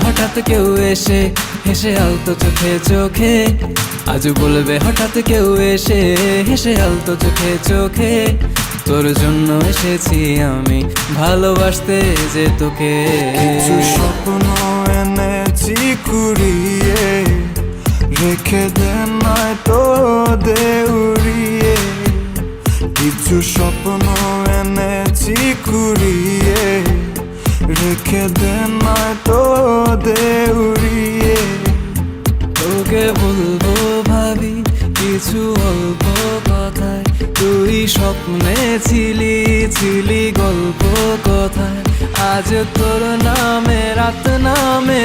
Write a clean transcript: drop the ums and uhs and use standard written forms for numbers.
হঠাৎ কেউ এসে হেসে আলতো চোখে চোখে, আজ বলবে হঠাৎ কেউ এসে হেসে আলতো চোখে চোখে, তোর জন্য এসেছি আমি ভালোবাসতে যে তোকে। কিছু স্বপ্ন এনেছি কুড়িয়ে, রেখে দে নয়তো দে উড়িয়ে। কিছু স্বপ্ন এনেছি কুড়িয়ে, রেখে দে নয়তো দে উড়িয়ে। তোকে বলবো ভাবি কিছু অল্প কথায়, তুই স্বপ্নে ছিলি গল্প কথায়। আজ তোর নামে রাত নামে